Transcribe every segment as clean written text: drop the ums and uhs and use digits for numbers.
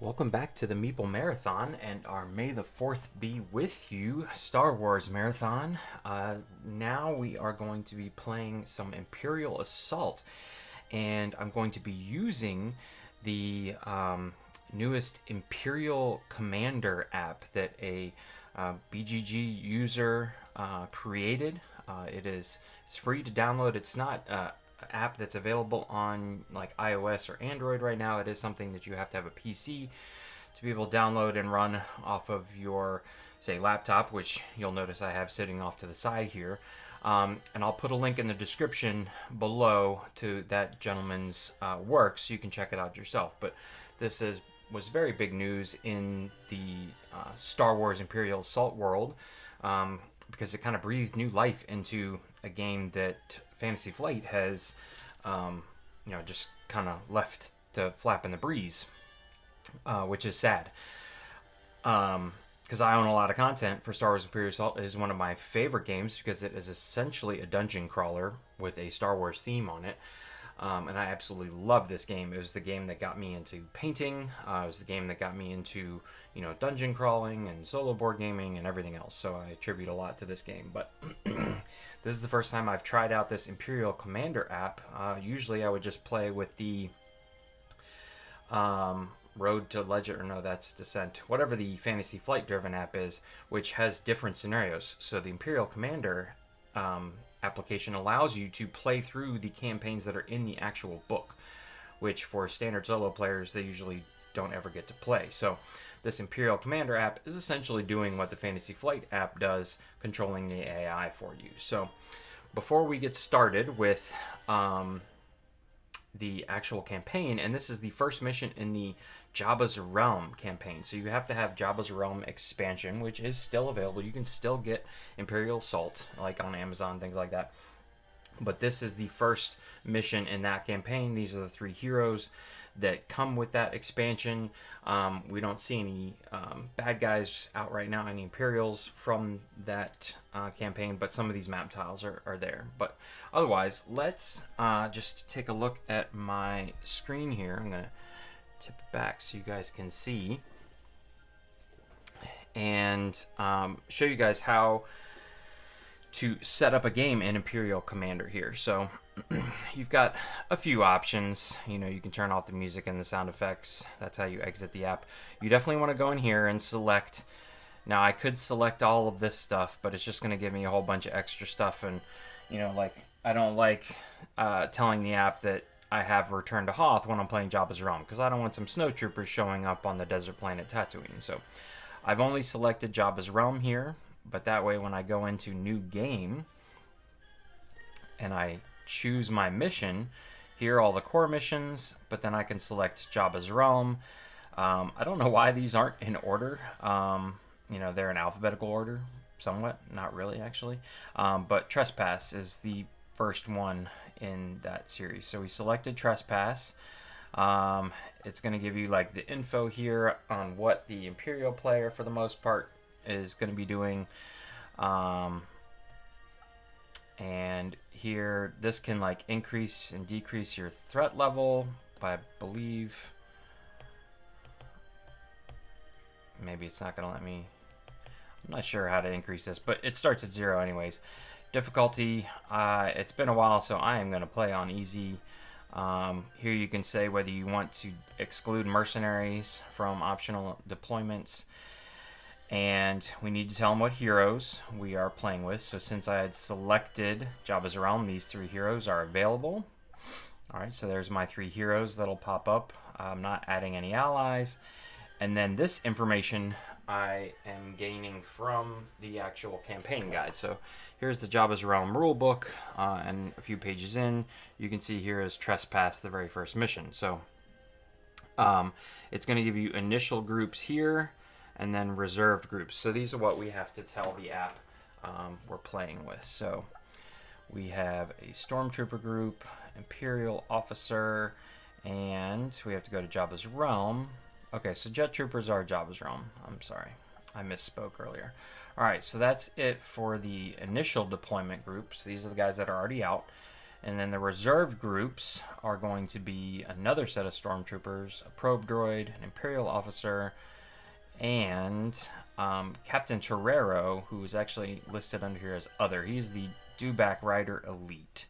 Welcome back to the Meeple Marathon and our May the 4th be with you Star Wars Marathon. Now we are going to be playing some Imperial Assault, and I'm going to be using the newest Imperial Commander app that a BGG user created. It's free to download. It's not app that's available on like iOS or Android right now. It is something that you have to have a PC to be able to download and run off of your, say, laptop, which you'll notice I have sitting off to the side here. And I'll put a link in the description below to that gentleman's work so you can check it out yourself. But this was very big news in the Star Wars Imperial Assault world, because it kind of breathed new life into a game that Fantasy Flight has, just kind of left to flap in the breeze, which is sad. Because I own a lot of content for Star Wars Imperial Assault. It is one of my favorite games because it is essentially a dungeon crawler with a Star Wars theme on it. And I absolutely love this game. It was the game that got me into painting. It was the game that got me into, dungeon crawling and solo board gaming and everything else. So I attribute a lot to this game. But this is the first time I've tried out this Imperial Commander app. Usually I would just play with the Road to Legend, or no, that's Descent. Whatever the Fantasy Flight driven app is, which has different scenarios. So the Imperial Commander application allows you to play through the campaigns that are in the actual book, which for standard solo players they usually don't ever get to play. So this Imperial Commander app is essentially doing what the Fantasy Flight app does, controlling the AI for you. So before we get started with the actual campaign, and this is the first mission in the Jabba's Realm campaign, so you have to have Jabba's Realm expansion, which is still available. You can still get Imperial Assault like on Amazon, things like that, but this is the first mission in that campaign. These are the three heroes that come with that expansion. We don't see any bad guys out right now, any Imperials from that campaign, but some of these map tiles are there. But otherwise, let's just take a look at my screen here. I'm going to tip it back so you guys can see and show you guys how to set up a game in Imperial Commander here. So you've got a few options. You can turn off the music and the sound effects. That's how you exit the app. You definitely want to go in here and select. Now I could select all of this stuff, but it's just going to give me a whole bunch of extra stuff, and I don't like telling the app that I have Return to Hoth when I'm playing Jabba's Realm, because I don't want some snowtroopers showing up on the desert planet Tatooine. So I've only selected Jabba's Realm here, but that way when I go into new game and I choose my mission, here are all the core missions, but then I can select Jabba's Realm. I don't know why these aren't in order. They're in alphabetical order, somewhat, not really actually. But Trespass is the first one in that series. So we selected Trespass. It's going to give you like the info here on what the Imperial player for the most part is going to be doing. And here, this can like increase and decrease your threat level by, I believe, maybe it's not going to let me. I'm not sure how to increase this, but it starts at 0 anyways. Difficulty, it's been a while, so I am going to play on easy. Here you can say whether you want to exclude mercenaries from optional deployments, and we need to tell them what heroes we are playing with. So since I had selected Jabba's Realm, these three heroes are available. Alright, so there's my three heroes that'll pop up. I'm not adding any allies. And then this information I am gaining from the actual campaign guide. So here's the Jabba's Realm rulebook, and a few pages in, you can see here is Trespass, the very first mission. So it's going to give you initial groups here, and then reserved groups. So these are what we have to tell the app we're playing with. So we have a Stormtrooper group, Imperial Officer, and we have to go to Jabba's Realm. Okay, so Jet Troopers are Jabba's Realm. I'm sorry, I misspoke earlier. All right, so that's it for the initial deployment groups. These are the guys that are already out. And then the reserve groups are going to be another set of stormtroopers, a probe droid, an Imperial officer, and Captain Torero, who is actually listed under here as other. He's the Dewback Rider Elite.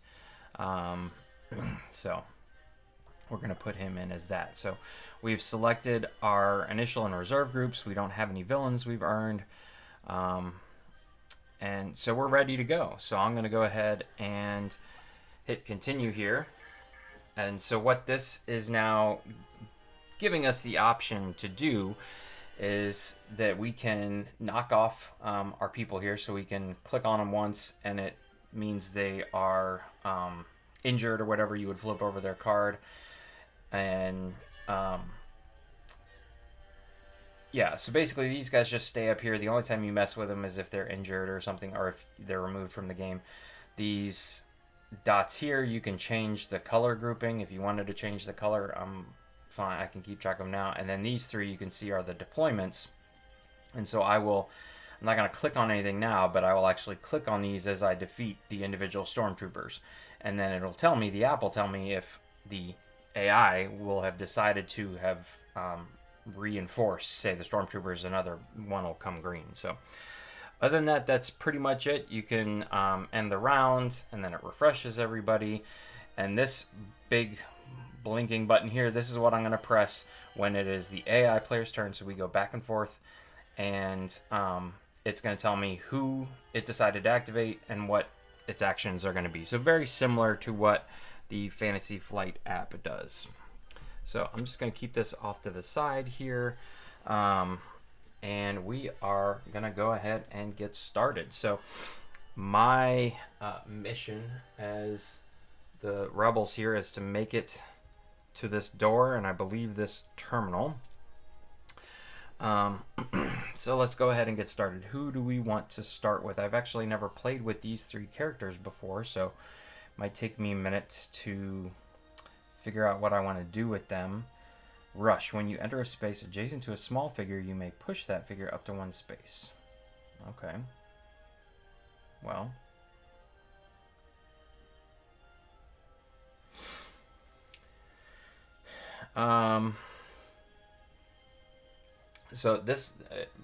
So we're going to put him in as that. So we've selected our initial and reserve groups. We don't have any villains we've earned. And so we're ready to go. So I'm going to go ahead and hit continue here. And so what this is now giving us the option to do is that we can knock off our people here. So we can click on them once and it means they are injured or whatever. You would flip over their card. And yeah, so basically these guys just stay up here. The only time you mess with them is if they're injured or something, or if they're removed from the game. These dots here, you can change the color grouping. If you wanted to change the color, I'm fine. I can keep track of them now. And then these three you can see are the deployments. And so I'm not going to click on anything now, but I will actually click on these as I defeat the individual stormtroopers. And then it'll tell me, the app will tell me if the AI will have decided to have reinforced, say, the stormtroopers, another one will come green. So other than that, that's pretty much it. You can end the round, and then it refreshes everybody. And this big blinking button here, this is what I'm going to press when it is the AI player's turn. So we go back and forth, and it's going to tell me who it decided to activate and what its actions are going to be. So very similar to what the Fantasy Flight app does. So I'm just going to keep this off to the side here. And we are going to go ahead and get started. So my mission as the rebels here is to make it to this door, and I believe this terminal. So let's go ahead and get started. Who do we want to start with? I've actually never played with these three characters before, so it might take me a minute to figure out what I want to do with them. Rush. When you enter a space adjacent to a small figure, you may push that figure up to one space. Okay. Well. So this,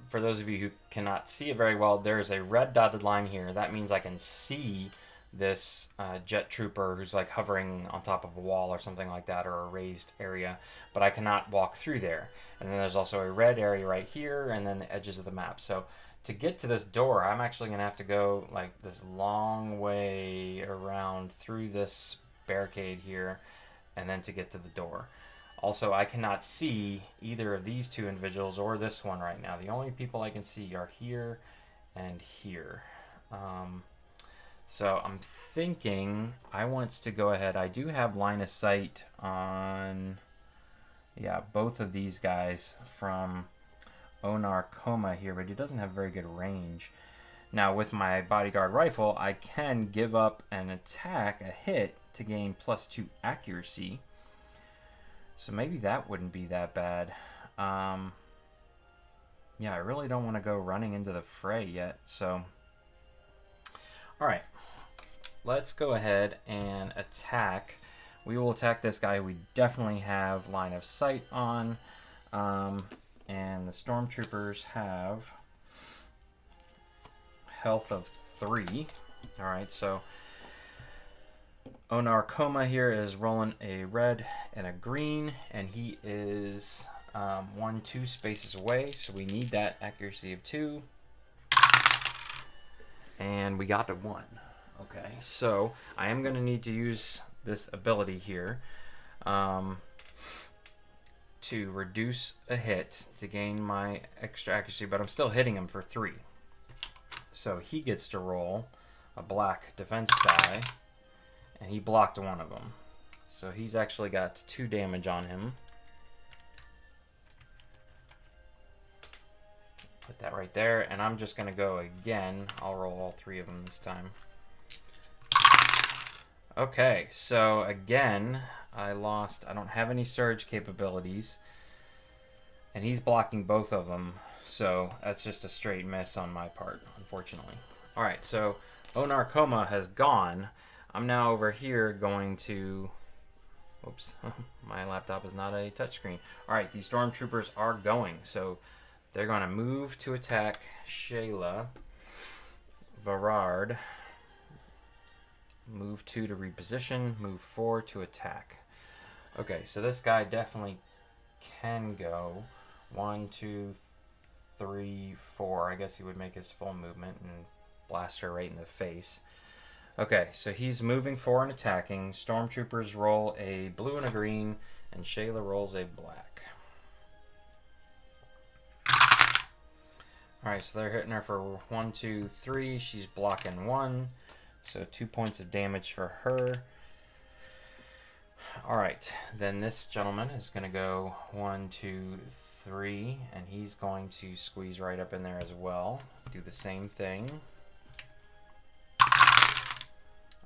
for those of you who cannot see it very well, there's a red dotted line here. That means I can see this jet trooper who's like hovering on top of a wall or something like that, or a raised area, but I cannot walk through there. And then there's also a red area right here, and then the edges of the map. So to get to this door, I'm actually going to have to go like this long way around through this barricade here, and then to get to the door. Also, I cannot see either of these two individuals or this one right now. The only people I can see are here and here. So I'm thinking I want to go ahead. I do have line of sight on, yeah, both of these guys from Onar Coma here, but he doesn't have very good range. Now with my bodyguard rifle, I can give up an attack, a hit, to gain +2 accuracy. So maybe that wouldn't be that bad. Yeah, I really don't want to go running into the fray yet. So, all right, let's go ahead and attack. We will attack this guy who we definitely have line of sight on. And the stormtroopers have health of 3. All right, so Onar Coma here is rolling a red and a green, and he is 1-2 spaces away, so we need that accuracy of 2. And we got to 1. Okay, so I am going to need to use this ability here to reduce a hit to gain my extra accuracy, but I'm still hitting him for 3. So he gets to roll a black defense die, and he blocked one of them. So he's actually got 2 damage on him. Put that right there, and I'm just going to go again. I'll roll all 3 of them this time. Okay, so again, I don't have any surge capabilities, and he's blocking both of them, so that's just a straight miss on my part, unfortunately. All right, so Onar Coma has gone. I'm now over here going to... Oops, my laptop is not a touchscreen. All right, these stormtroopers are going. So they're going to move to attack Shayla. Varard. Move 2 to reposition. Move 4 to attack. Okay, so this guy definitely can go. 1, 2, 3, 4. I guess he would make his full movement and blast her right in the face. Okay, so he's moving 4 and attacking. Stormtroopers roll a blue and a green, and Shayla rolls a black. Alright, so they're hitting her for 1, 2, 3. She's blocking 1. So 2 points of damage for her. Alright, then this gentleman is going to go 1, 2, 3, and he's going to squeeze right up in there as well. Do the same thing.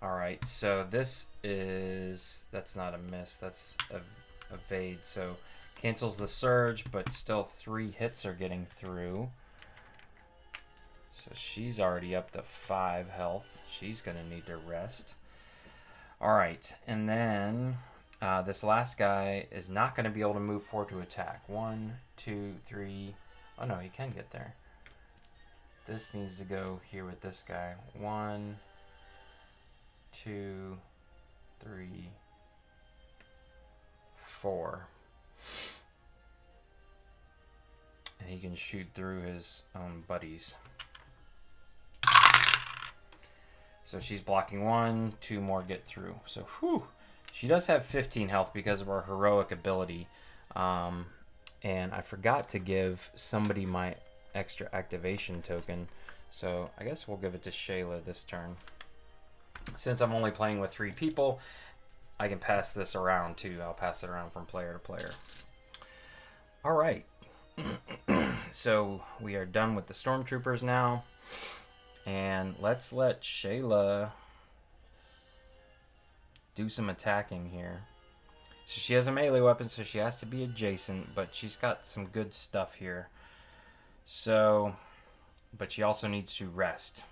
Alright, so this is... That's not a miss, that's a evade. So cancels the surge, but still 3 hits are getting through. So she's already up to 5 health. She's going to need to rest. Alright, and then this last guy is not going to be able to move forward to attack. 1, 2, 3. Oh no, he can get there. This needs to go here with this guy. 1, 2, 3, 4. And he can shoot through his own buddies. So she's blocking 1, 2 more get through. So, whew. She does have 15 health because of her heroic ability. And I forgot to give somebody my extra activation token. So I guess we'll give it to Shayla this turn. Since I'm only playing with 3 people, I can pass this around too. I'll pass it around from player to player. All right. So we are done with the stormtroopers now. And let's let Shayla do some attacking here. So she has a melee weapon, so she has to be adjacent, but she's got some good stuff here. So, but she also needs to rest.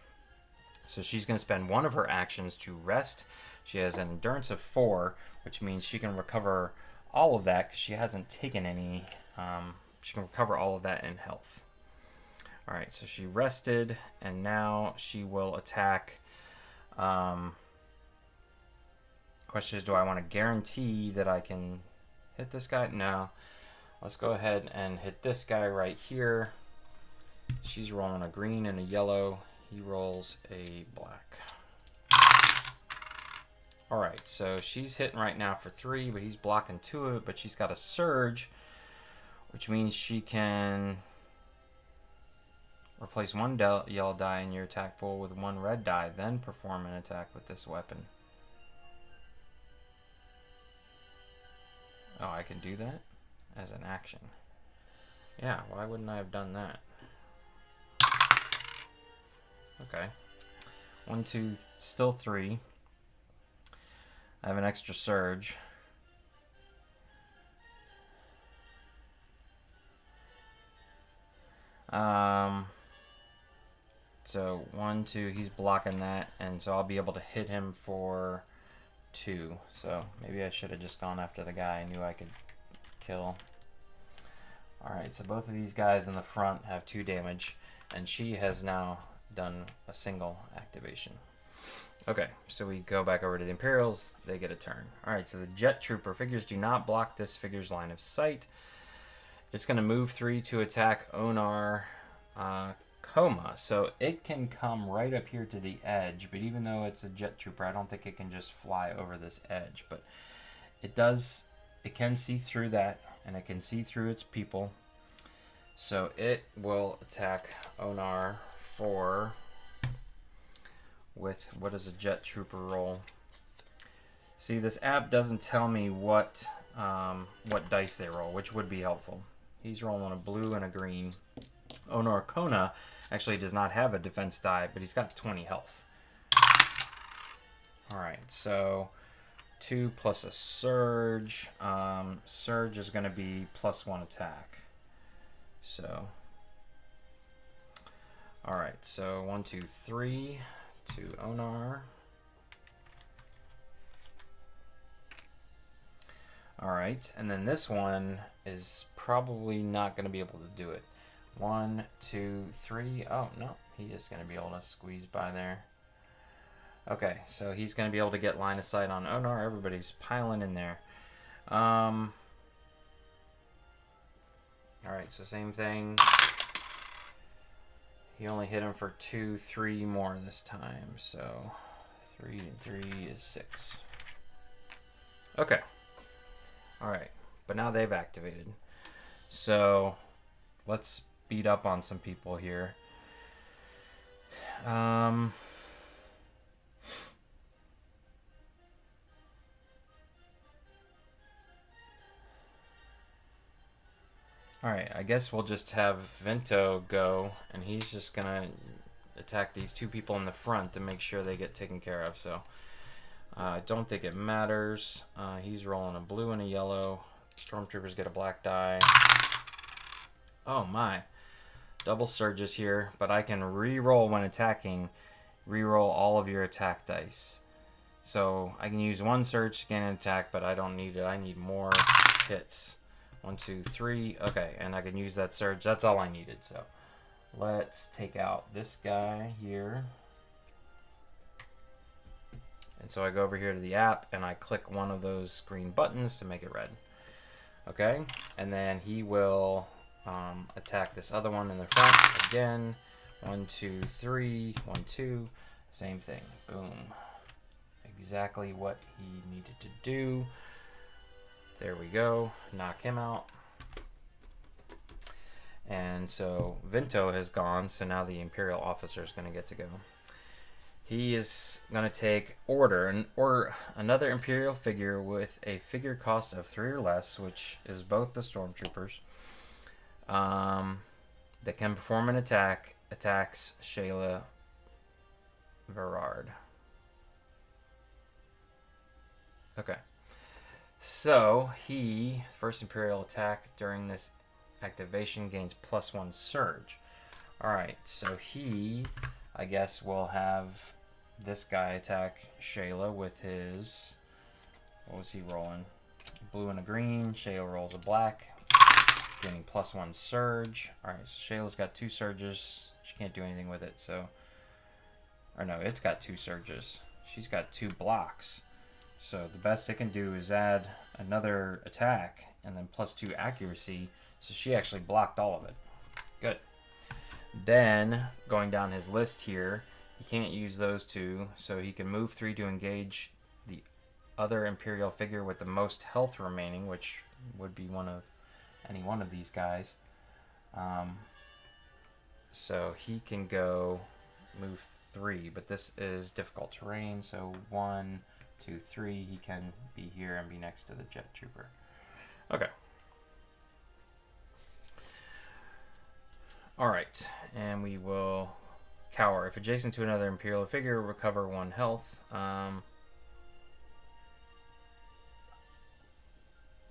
So she's going to spend one of her actions to rest. She has an endurance of 4, which means she can recover all of that because she hasn't taken any. She can recover all of that in health. All right, so she rested, and now she will attack. Question is, do I want to guarantee that I can hit this guy? No. Let's go ahead and hit this guy right here. She's rolling a green and a yellow. He rolls a black. All right, so she's hitting right now for 3, but he's blocking 2 of it, but she's got a surge, which means she can replace 1 yellow die in your attack pool with 1 red die, then perform an attack with this weapon. Oh, I can do that as an action. Yeah, why wouldn't I have done that? Okay. 1, 2, still 3. I have an extra surge. So 1, 2, he's blocking that, and so I'll be able to hit him for 2. So maybe I should have just gone after the guy I knew I could kill. Alright, so both of these guys in the front have 2 damage, and she has now done a single activation. Okay, so we go back over to the Imperials. They get a turn. Alright, so the Jet Trooper figures do not block this figure's line of sight. It's going to move 3 to attack Onar Coma. So it can come right up here to the edge, but even though it's a Jet Trooper, I don't think it can just fly over this edge. But it does, it can see through that, and it can see through its people. So it will attack Onar 4 with, what is a Jet Trooper roll? See, this app doesn't tell me what dice they roll, which would be helpful. He's rolling a blue and a green. Onar Kona actually does not have a defense die, but he's got 20 health. Alright, so 2 plus a surge. Surge is going to be +1 attack. So, alright, so 1, 2, 3 to Onar. All right, and then this one is probably not going to be able to do it. 1, 2, 3. Oh, no, he is going to be able to squeeze by there. Okay, so he's going to be able to get line of sight on. Oh, no, everybody's piling in there. All right, so same thing. He only hit him for 2, 3 more this time. So 3 and 3 is 6. Okay. All right, but now they've activated. So let's beat up on some people here. All right, I guess we'll just have Vento go, and he's just gonna attack these 2 people in the front to make sure they get taken care of. So I don't think it matters. He's rolling a blue and a yellow. Stormtroopers get a black die. Oh my. Double surges here, but I can re-roll when attacking. Re-roll all of your attack dice. So I can use 1 surge to gain an attack, but I don't need it. I need more hits. 1, 2, 3. Okay, and I can use that surge. That's all I needed. So let's take out this guy here. And so I go over here to the app and I click one of those green buttons to make it red. Okay, and then he will attack this other one in the front again. 1, 2, 3. 1, 2. Same thing. Boom. Exactly what he needed to do. There we go. Knock him out. And so Vento has gone, so now the Imperial officer is going to get to go. He is going to take order, or another Imperial figure with a figure cost of 3 or less, which is both the Stormtroopers, that can perform an attack, attacks Shayla Verard. Okay. So he, first Imperial attack during this activation, gains +1 surge. Alright, so he, I guess, will have this guy attack Shayla with his, what was he rolling? Blue and a green. Shayla rolls a black. It's getting +1 surge. Alright, so Shayla's got 2 surges. She can't do anything with it, so, or no, it's got 2 surges. She's got 2 blocks. So the best it can do is add another attack and then +2 accuracy. So she actually blocked all of it. Good. Then going down his list here, he can't use those 2, so he can move 3 to engage the other Imperial figure with the most health remaining, which would be any one of these guys. So he can go move 3, but this is difficult terrain. So 1, 2, 3, he can be here and be next to the jet trooper. Okay. All right, and we will cower. If adjacent to another Imperial figure, recover 1 health. All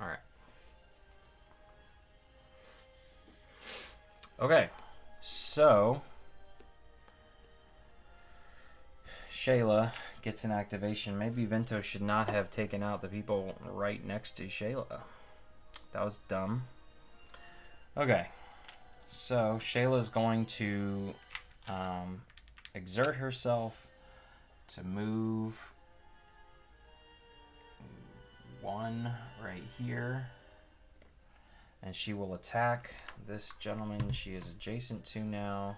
right. Okay, so Shayla gets an activation. Maybe Vento should not have taken out the people right next to Shayla. That was dumb. Okay, so Shayla's going to exert herself to move 1 right here. And she will attack this gentleman she is adjacent to now.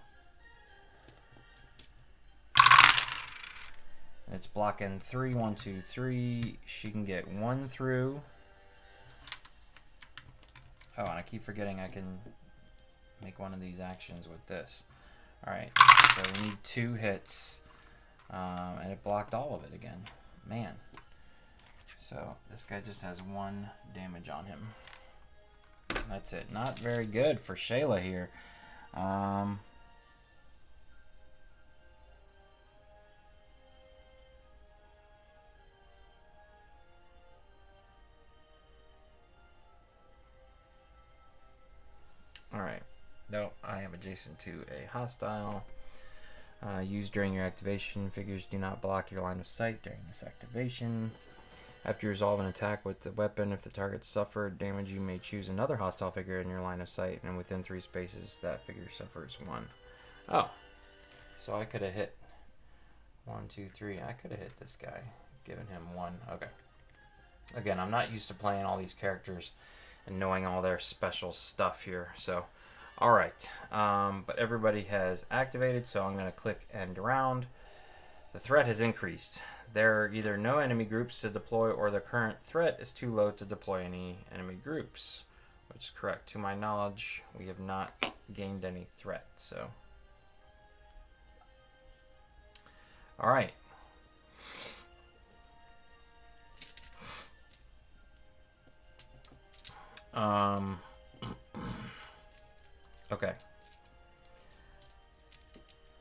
And it's blocking 3, 1, 2, 3. She can get 1 through. Oh, and I keep forgetting I can make one of these actions with this. Alright, so we need 2 hits. And it blocked all of it again. Man. So this guy just has 1 damage on him. That's it. Not very good for Shayla here. Alright. No, I am adjacent to a hostile. Used during your activation. Figures do not block your line of sight during this activation. After you resolve an attack with the weapon, if the target suffered damage, you may choose another hostile figure in your line of sight, and within 3 spaces, that figure suffers 1. Oh, so I could have hit 1, 2, 3. I could have hit this guy, given him 1. Okay. Again, I'm not used to playing all these characters and knowing all their special stuff here. So, all right. But everybody has activated, so I'm going to click End Round. The threat has increased. There are either no enemy groups to deploy or the current threat is too low to deploy any enemy groups, which is correct. To my knowledge, we have not gained any threat, so. All right. Okay.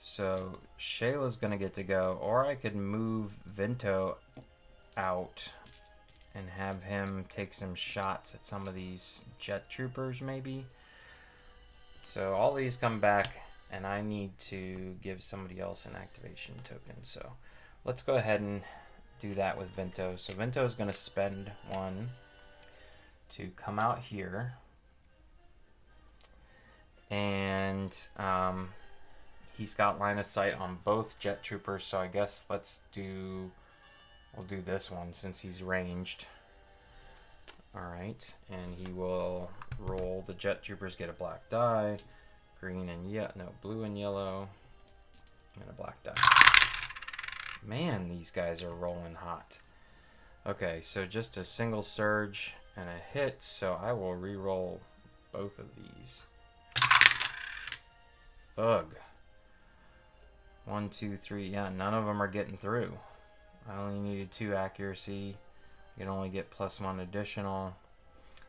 So Shayla's gonna get to go, or I could move Vinto out and have him take some shots at some of these jet troopers, maybe. So all these come back, and I need to give somebody else an activation token. So let's go ahead and do that with Vinto. So Vinto is gonna spend 1 to come out here, and he's got line of sight on both jet troopers, so I guess we'll do this one since he's ranged. Alright, and he will roll. The jet troopers get a black die, green and blue and yellow, and a black die. Man, these guys are rolling hot. Okay, so just a single surge and a hit, so I will re-roll both of these. Ugh. 1, 2, 3. Yeah, none of them are getting through. I only needed 2 accuracy. You can only get +1 additional.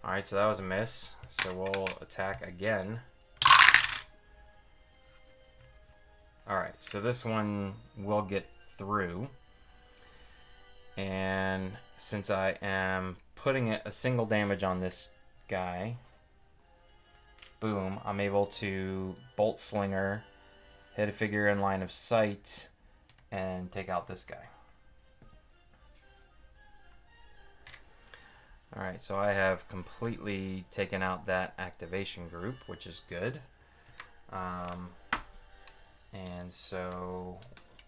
Alright, so that was a miss. So we'll attack again. Alright, so this one will get through. And since I am putting a single damage on this guy, boom, I'm able to Bolt Slinger, hit a figure in line of sight, and take out this guy. Alright, so I have completely taken out that activation group, which is good. And so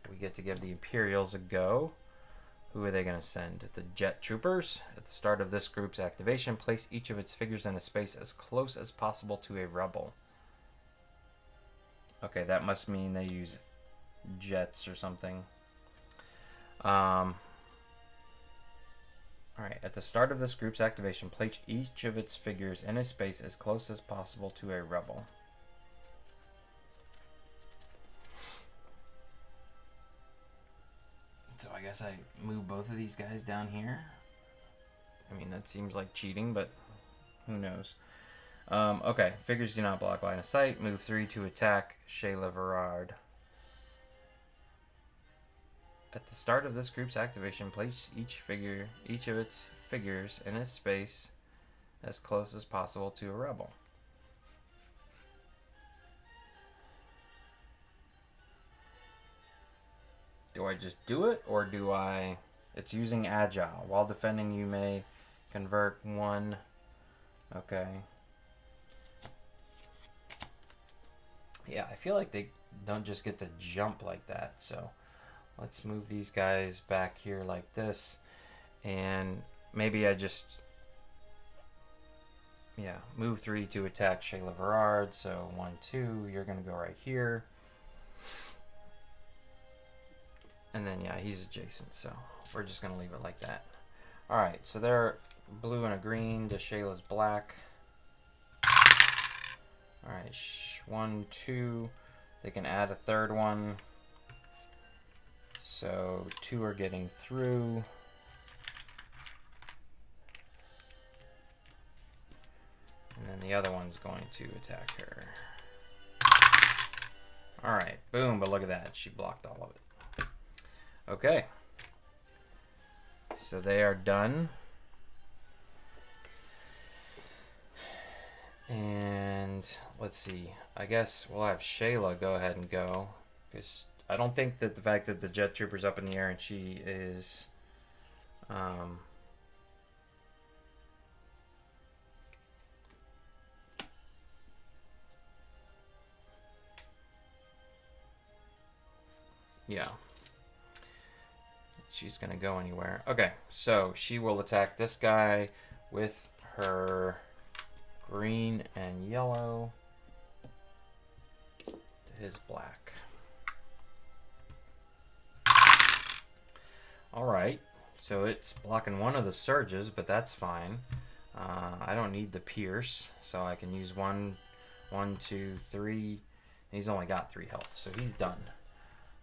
we get to give the Imperials a go. Who are they going to send? The Jet Troopers. At the start of this group's activation, place each of its figures in a space as close as possible to a rebel. Okay, that must mean they use jets or something. Alright, at the start of this group's activation, place each of its figures in a space as close as possible to a rebel. So I guess I move both of these guys down here. I mean, that seems like cheating, but who knows. Okay, figures do not block line of sight. Move 3 to attack Shayla Verard. At the start of this group's activation, place each of its figures in a space as close as possible to a rebel. Do I just do it, or do I... It's using Agile. While defending, you may convert 1. Okay. Yeah, I feel like they don't just get to jump like that, so let's move these guys back here like this, and maybe I just, yeah, move 3 to attack Shayla Verard, so 1, 2, you're going to go right here. And then, yeah, he's adjacent, so we're just going to leave it like that. Alright, so they're blue and a green to Shayla's black. Alright, 1, 2. They can add a third one. So 2 are getting through. And then the other one's going to attack her. Alright, boom, but look at that. She blocked all of it. Okay. So they are done. And let's see. I guess we'll have Shayla go ahead and go. Because I don't think that the fact that the jet trooper's up in the air and she is Yeah. She's going to go anywhere. Okay, so she will attack this guy with her green and yellow to his black. Alright, so it's blocking one of the surges, but that's fine. I don't need the pierce, so I can use 1, 2, 3. He's only got 3 health, so he's done.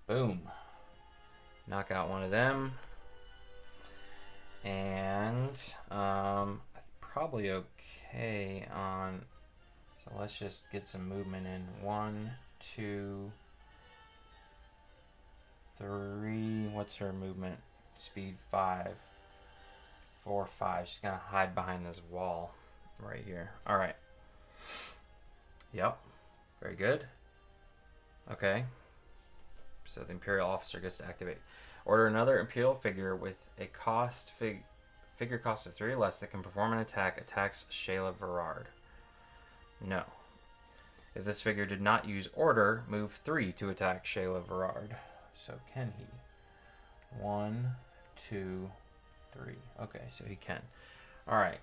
Boom. Knock out one of them. And probably okay on... So let's just get some movement in. 1, 2, 3. What's her movement? Speed 5. 4, 5. She's going to hide behind this wall right here. All right. Yep. Very good. Okay. So the Imperial officer gets to activate. Order another Imperial figure with a figure cost of 3 or less that can perform an attack. Attacks Shayla Verard. No. If this figure did not use order, move 3 to attack Shayla Verard. So can he? 1, 2, 3. Okay, so he can. All right.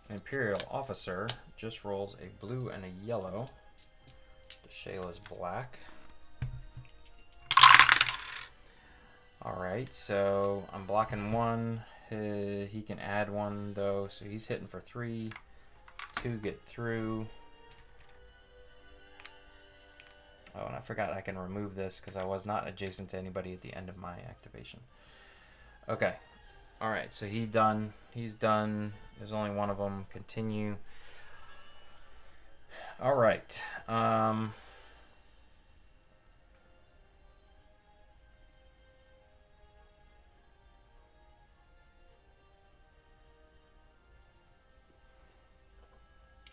Imperial officer just rolls a blue and a yellow to Shayla's black. All right, so I'm blocking 1. He can add 1 though, so he's hitting for 3. 2 get through. Oh, and I forgot I can remove this because I was not adjacent to anybody at the end of my activation. Okay. All right, so he's done. There's only one of them. Continue. All right.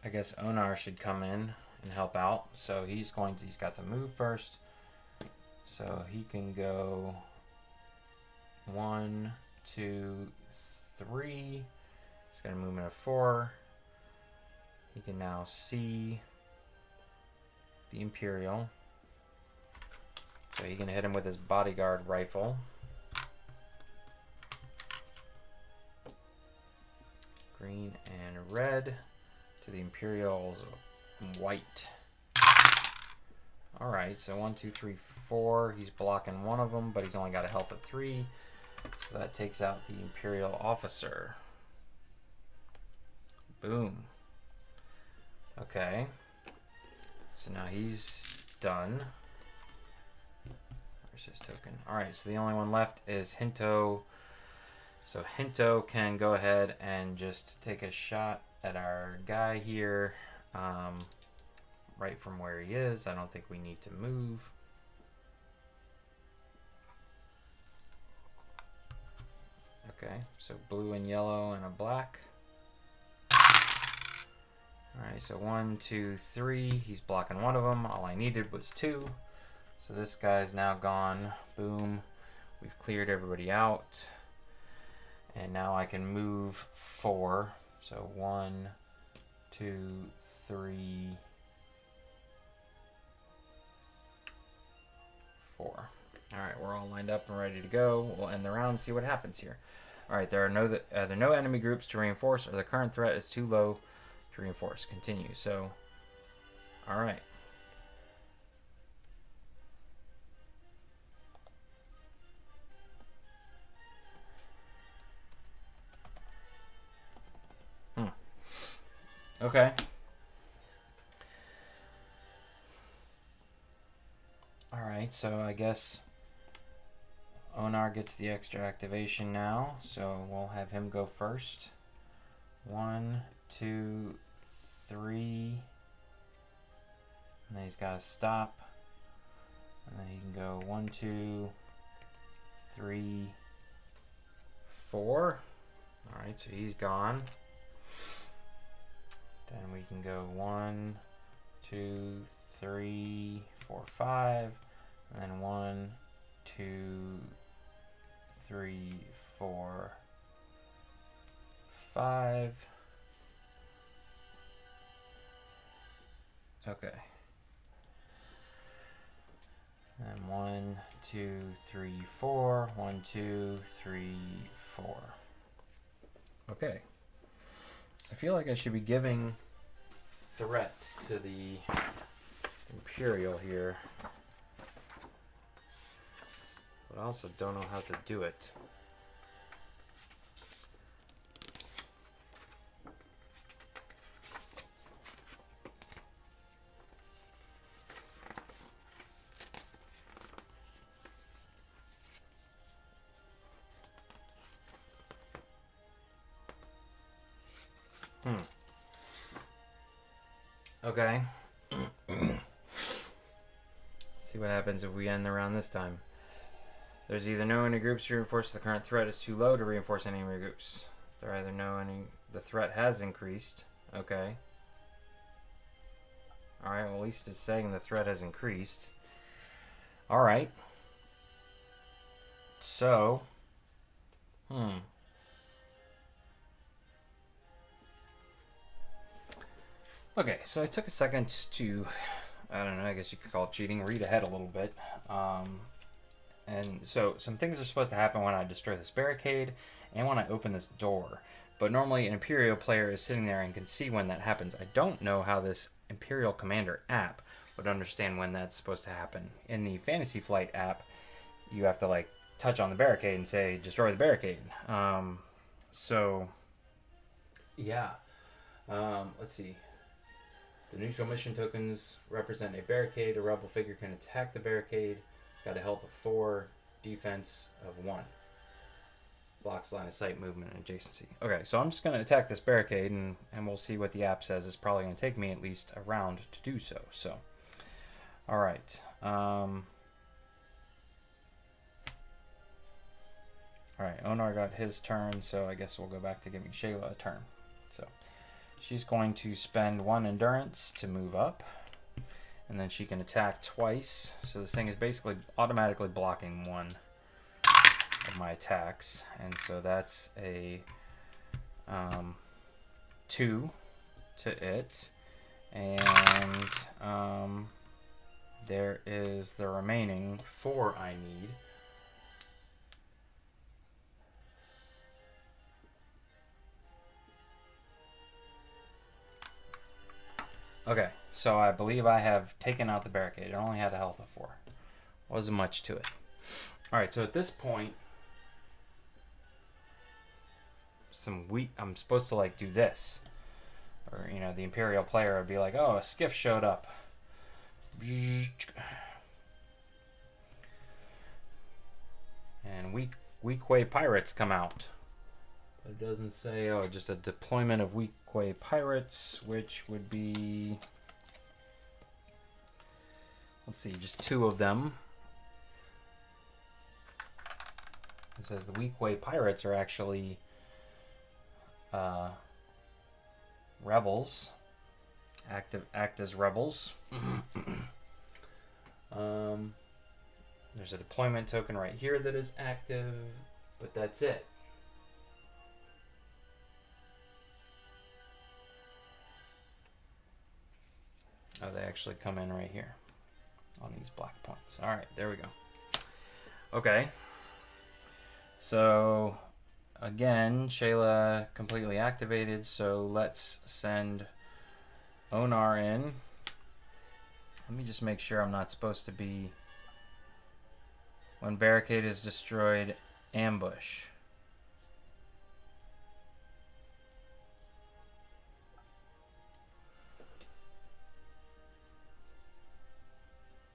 I guess Onar should come in and help out. So he's got to move first. So he can go 1, 2, 3. He's got a movement of 4. He can now see the Imperial. So he can hit him with his bodyguard rifle. Green and red to the Imperial's white. Alright, so 1, 2, 3, 4. He's blocking one of them, but he's only got a health of 3. So that takes out the Imperial officer. Boom. Okay. So now he's done. Where's his token? Alright, so the only one left is Hinto. So Hinto can go ahead and just take a shot at our guy here. Right from where he is. I don't think we need to move. Okay, so blue and yellow and a black. Alright, so 1, 2, 3. He's blocking one of them. All I needed was 2. So this guy's now gone. Boom. We've cleared everybody out. And now I can move 4. So 1, 2, 3, 4. Alright, we're all lined up and ready to go. We'll end the round and see what happens here. Alright, there are no enemy groups to reinforce, or the current threat is too low to reinforce. Continue. So, alright. Okay. Alright, so I guess Onar gets the extra activation now, so we'll have him go first. 1, 2, 3. And then he's got to stop. And then he can go 1, 2, 3, 4. Alright, so he's gone. Then we can go 1, 2, 3, 4, 5. And then 1, 2, 3, 4, 5. Okay. And 1, 2, 3, 4. 1, 2, 3, 4. Okay. I feel like I should be giving threat to the Imperial here. But I also don't know how to do it. Okay. See what happens if we end the round this time. There's either no enemy groups to reinforce the current threat is too low to reinforce any enemy groups. There are either no any. The threat has increased. Okay. Alright, well at least it's saying the threat has increased. Alright. So. Okay, so I took a second to, I don't know, I guess you could call it cheating, read ahead a little bit. And so some things are supposed to happen when I destroy this barricade and when I open this door. But normally an Imperial player is sitting there and can see when that happens. I don't know how this Imperial Commander app would understand when that's supposed to happen. In the Fantasy Flight app, you have to like touch on the barricade and say, destroy the barricade. So, yeah. Let's see. The neutral mission tokens represent a barricade. A rebel figure can attack the barricade. It's got a health of 4, defense of 1. Blocks line of sight, movement, and adjacency. Okay, so I'm just going to attack this barricade, and we'll see what the app says. It's probably going to take me at least a round to do so. So, all right. All right, Onar got his turn, so I guess we'll go back to giving Shayla a turn. So she's going to spend 1 endurance to move up, and then she can attack twice. So this thing is basically automatically blocking 1 of my attacks, and so that's a 2 to it, and there is the remaining 4 I need. Okay, so I believe I have taken out the barricade. It only had a health of 4. Wasn't much to it. Alright, so at this point, I'm supposed to like do this. Or, you know, the Imperial player would be like, oh, a skiff showed up. And weak way pirates come out. It doesn't say, oh, just a deployment of weak way pirates, which would be, let's see, just 2 of them. It says the weak way pirates are actually rebels, act as rebels. There's a deployment token right here that is active, but that's it. Oh, they actually come in right here on these black points. All right, there we go. Okay. So, again, Shayla completely activated, so let's send Onar in. Let me just make sure I'm not supposed to be, when barricade is destroyed, ambush.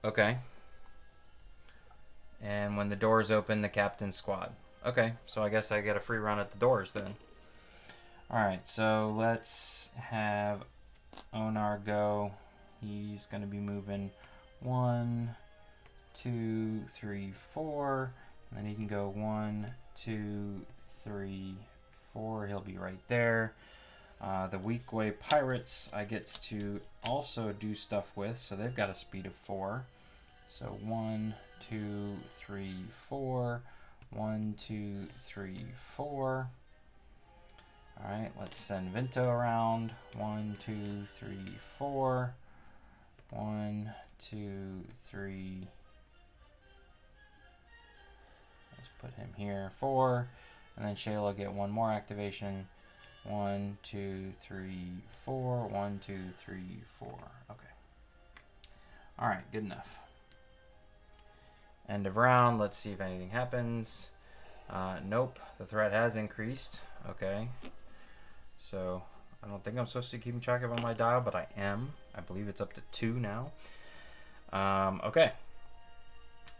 Okay. And when the doors open, the captain's squad. Okay, so I guess I get a free run at the doors then. Alright, so let's have Onar go. He's going to be moving 1, 2, 3, 4. And then he can go 1, 2, 3, 4. He'll be right there. The weak way pirates I get to also do stuff with, so they've got a speed of 4. So 1, 2, 3, 4. 1, 2, 3, 4. Alright, let's send Vinto around. 1, 2, 3, 4. 1, 2, 3, Let's put him here. 4. And then Shayla will get one more activation. 1, 2, 3, 4. 1, 2, 3, 4. Okay. All right, good enough. End of round. Let's see if anything happens. Nope. The threat has increased. Okay. So I don't think I'm supposed to be keeping track of on my dial, but I am. I believe it's up to 2 now. Okay.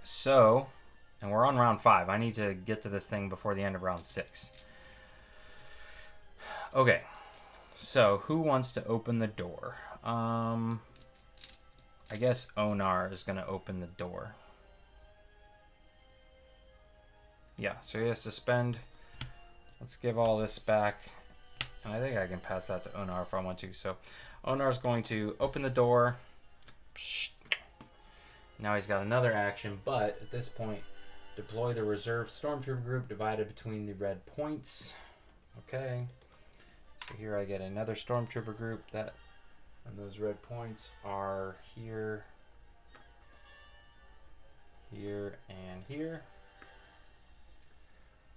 So, and we're on round 5. I need to get to this thing before the end of round 6. Okay. So who wants to open the door? I guess Onar is going to open the door. Yeah, so he has to spend. Let's give all this back. And I think I can pass that to Onar if I want to. So Onar's going to open the door. Psst. Now he's got another action, but at this point, deploy the reserve stormtrooper group divided between the red points. Okay. So here I get another stormtrooper group that, and those red points are here, here, and here.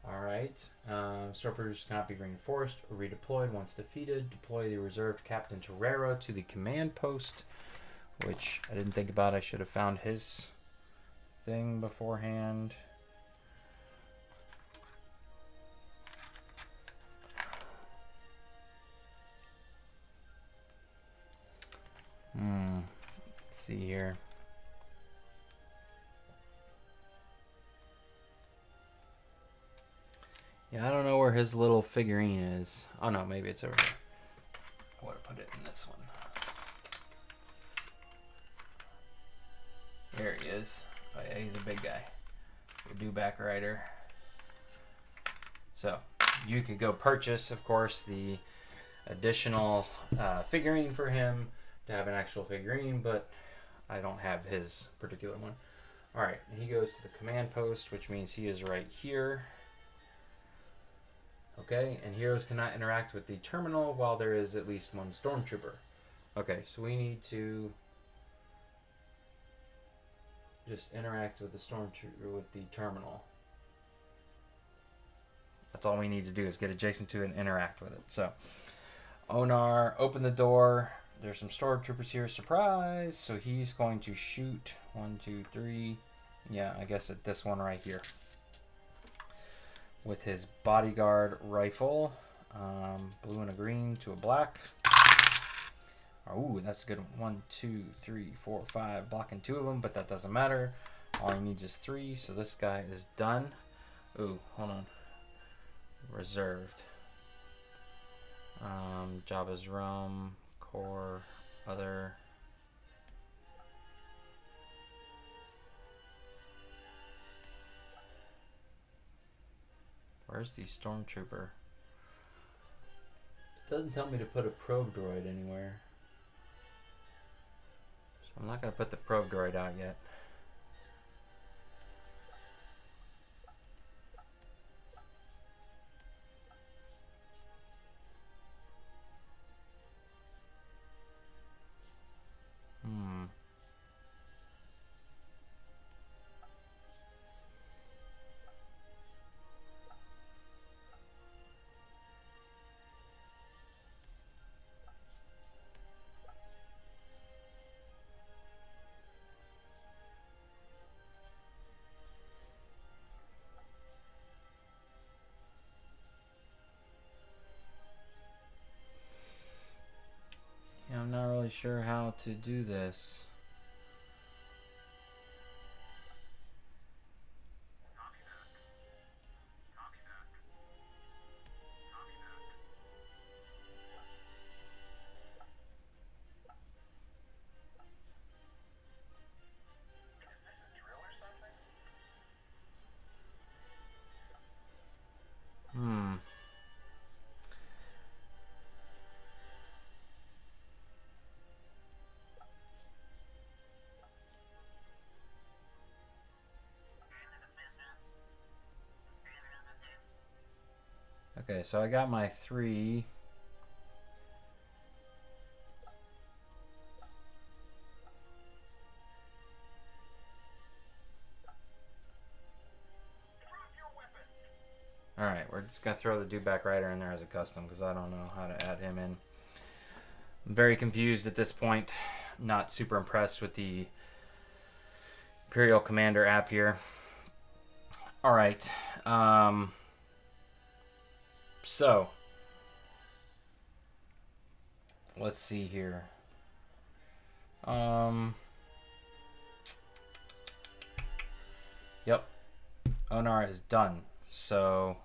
Alright, stormtroopers cannot be reinforced or redeployed once defeated. Deploy the reserved Captain Torrero to the command post, which I didn't think about. I should have found his thing beforehand. Let's see here. Yeah, I don't know where his little figurine is. Oh no, maybe it's over here. I would have put it in this one. There he is. Oh yeah, he's a big guy. The dewback rider. So you could go purchase, of course, the additional figurine for him to have an actual figurine, but I don't have his particular one. All right, he goes to the command post, which means he is right here. Okay, and heroes cannot interact with the terminal while there is at least one stormtrooper. Okay, so we need to just interact with the stormtrooper with the terminal. That's all we need to do is get adjacent to it and interact with it. So, Onar, open the door. There's some stormtroopers here. Surprise! So he's going to shoot 1, 2, 3. Yeah, I guess at this one right here. With his bodyguard rifle. Blue and a green to a black. Ooh, that's a good one. 1, 2, 3, 4, 5. Blocking 2 of them, but that doesn't matter. All he needs is 3, so this guy is done. Ooh, hold on. Reserved. Jabba's Rum, Core, Other. Where's the stormtrooper? It doesn't tell me to put a probe droid anywhere. So I'm not going to put the probe droid out yet. Yeah, I'm not really sure how to do this. Okay, so I got my 3. Alright, we're just going to throw the Dewback Rider in there as a custom because I don't know how to add him in. I'm very confused at this point. Not super impressed with the Imperial Commander app here. Alright. So, let's see here. Yep. Onar is done. So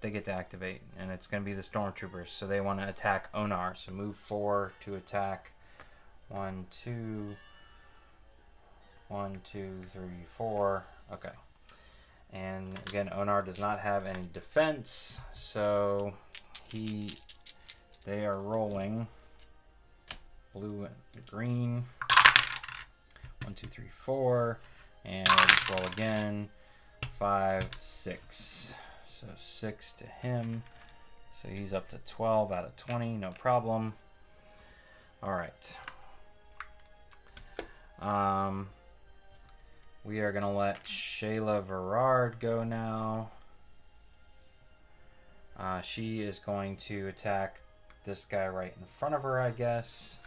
they get to activate, and it's going to be the Stormtroopers. So they want to attack Onar. So move 4 to attack. 1, 2, 1, 2, 3, 4. Okay. And again, Onar does not have any defense, so they are rolling blue and green. 1, 2, 3, 4, and we'll just roll again. 5, 6. So 6 to him. So he's up to 12 out of 20, no problem. All right. We are gonna let Shayla Verard go now. She is going to attack this guy right in front of her, I guess.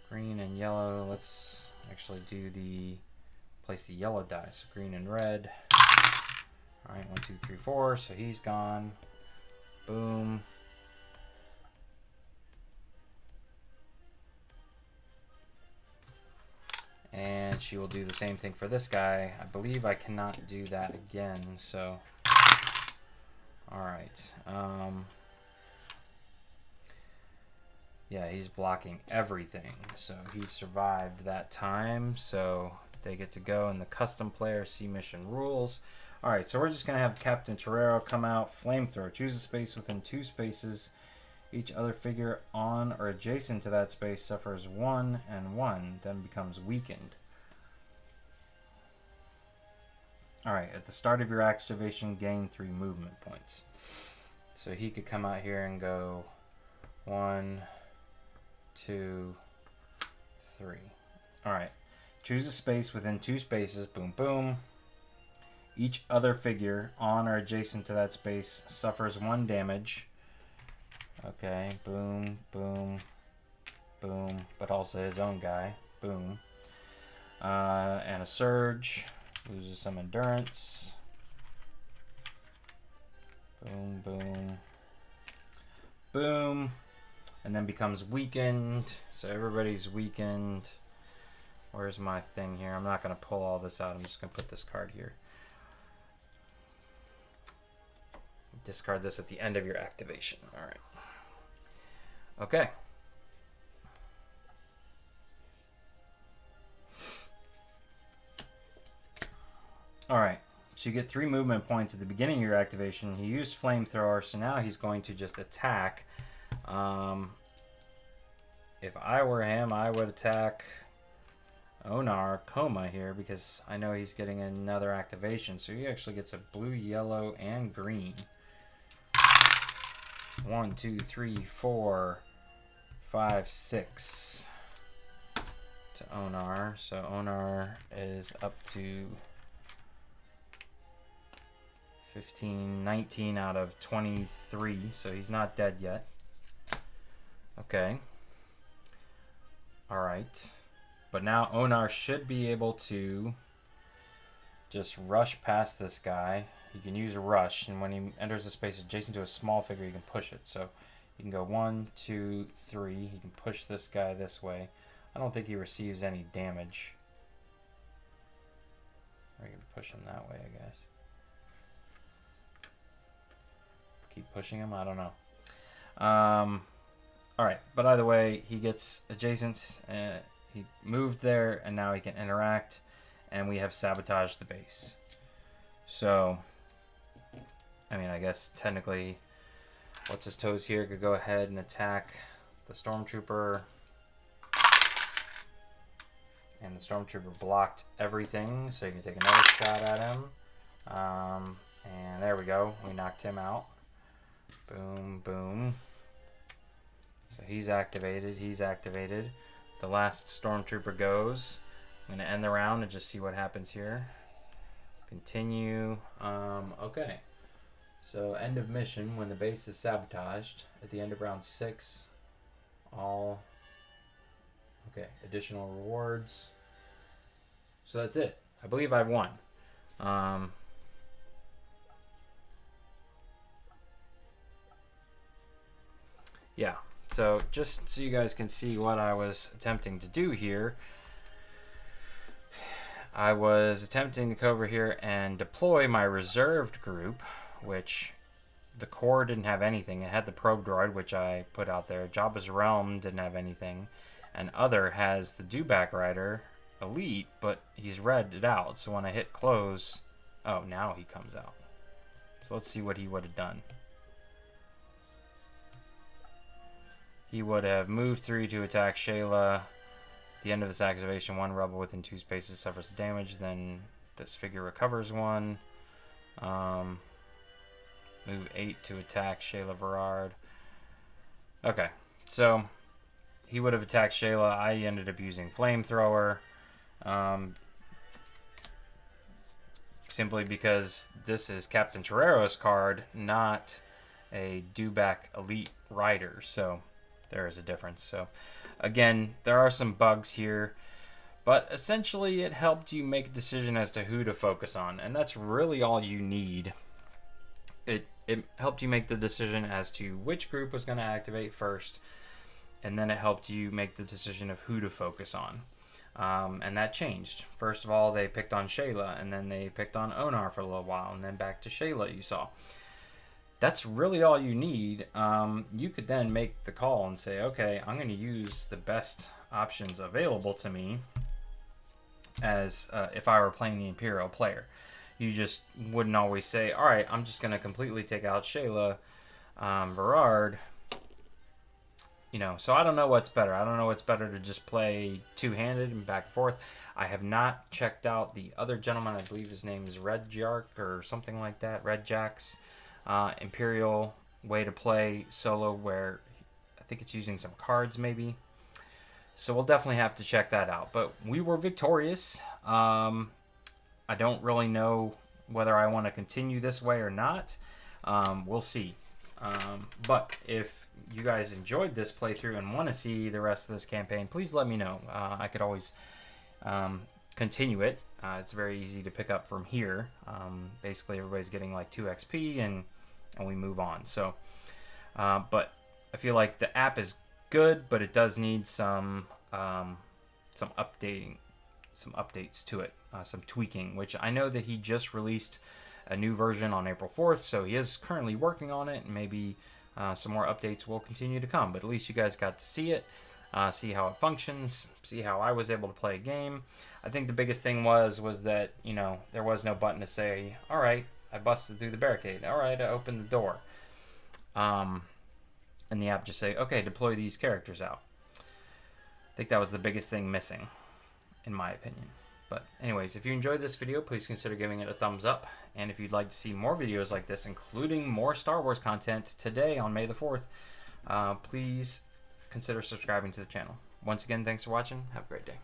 Green and yellow. Let's actually do place the yellow dice. So green and red. All right, 1, 2, 3, 4. So he's gone. Boom. And she will do the same thing for this guy. I believe I cannot do that again, so. All right. Yeah, he's blocking everything. So he survived that time. So they get to go in the custom player see mission rules. All right, so we're just going to have Captain Torero come out. Flamethrower. Choose a space within 2 spaces. Each other figure on or adjacent to that space suffers 1 and 1, then becomes weakened. Alright, at the start of your activation, gain 3 movement points. So he could come out here and go 1, 2, 3. Alright, choose a space within 2 spaces. Boom, boom. Each other figure on or adjacent to that space suffers 1 damage. Okay, boom, boom, boom, but also his own guy, boom. And a surge, loses some endurance. Boom, boom, boom, and then becomes weakened. So everybody's weakened. Where's my thing here? I'm not going to pull all this out. I'm just going to put this card here. Discard this at the end of your activation. All right. Okay. All right. So you get 3 movement points at the beginning of your activation. He used Flamethrower, so now he's going to just attack. If I were him, I would attack Onar Coma here because I know he's getting another activation. So he actually gets a blue, yellow, and green. 1, 2, 3, 4, 5, 6 to Onar. So Onar is up to 15, 19 out of 23. So he's not dead yet. Okay. All right. But now Onar should be able to just rush past this guy. He can use a rush, and when he enters a space adjacent to a small figure, he can push it. So you can go 1, 2, 3. He can push this guy this way. I don't think he receives any damage. Or you can push him that way, I guess. Keep pushing him? I don't know. Alright, but either way, he gets adjacent. He moved there, and now he can interact. And we have sabotaged the base. So, I mean, I guess technically, what's his toes here could go ahead and attack the Stormtrooper. And the Stormtrooper blocked everything, so you can take another shot at him. And there we go. We knocked him out. Boom, boom. So he's activated. He's activated. The last Stormtrooper goes. I'm going to end the round and just see what happens here. Continue. Okay. So end of mission when the base is sabotaged at the end of round 6. All. Okay. Additional rewards. So that's it. I believe I've won. Yeah. So just so you guys can see what I was attempting to do here, I was attempting to go over here and deploy my reserved group, which the core didn't have anything. It had the probe droid, which I put out there. Jabba's Realm didn't have anything. And other has the Dewback Rider Elite, but he's redded out. So when I hit close, oh, now he comes out. So let's see what he would have done. He would have moved 3 to attack Shayla. At the end of this activation, 1 rebel within 2 spaces suffers damage. Then this figure recovers 1. Move 8 to attack Shayla Verard. Okay, so he would have attacked Shayla. I ended up using Flamethrower. Simply because this is Captain Torero's card, not a Dewback Elite Rider. So there is a difference. So again, there are some bugs here, but essentially it helped you make a decision as to who to focus on, and that's really all you need. It helped you make the decision as to which group was going to activate first, and then it helped you make the decision of who to focus on. And that changed. First of all, they picked on Shayla, and then they picked on Onar for a little while, and then back to Shayla, you saw. That's really all you need. You could then make the call and say, okay, I'm going to use the best options available to me as if I were playing the Imperial player. You just wouldn't always say, all right, I'm just going to completely take out Shayla Verard. You know, so I don't know what's better. I don't know what's better to just play two-handed and back and forth. I have not checked out the other gentleman. I believe his name is Red Jark or something like that. Red Jack's Imperial way to play solo, where I think it's using some cards maybe. So we'll definitely have to check that out. But we were victorious. I don't really know whether I want to continue this way or not. We'll see. But if you guys enjoyed this playthrough and want to see the rest of this campaign, please let me know. I could always continue it. It's very easy to pick up from here. Basically, everybody's getting like 2 XP and we move on. So, but I feel like the app is good, but it does need some updating, some updates to it, some tweaking, which I know that he just released a new version on April 4th, so he is currently working on it, and maybe some more updates will continue to come, but at least you guys got to see it, see how it functions, see how I was able to play a game. I think the biggest thing was that, you know, there was no button to say, all right, I busted through the barricade, all right, I opened the door. And the app just say, okay, deploy these characters out. I think that was the biggest thing missing, in my opinion. But anyways, if you enjoyed this video, please consider giving it a thumbs up. And if you'd like to see more videos like this, including more Star Wars content today on May the 4th, please consider subscribing to the channel. Once again, thanks for watching. Have a great day.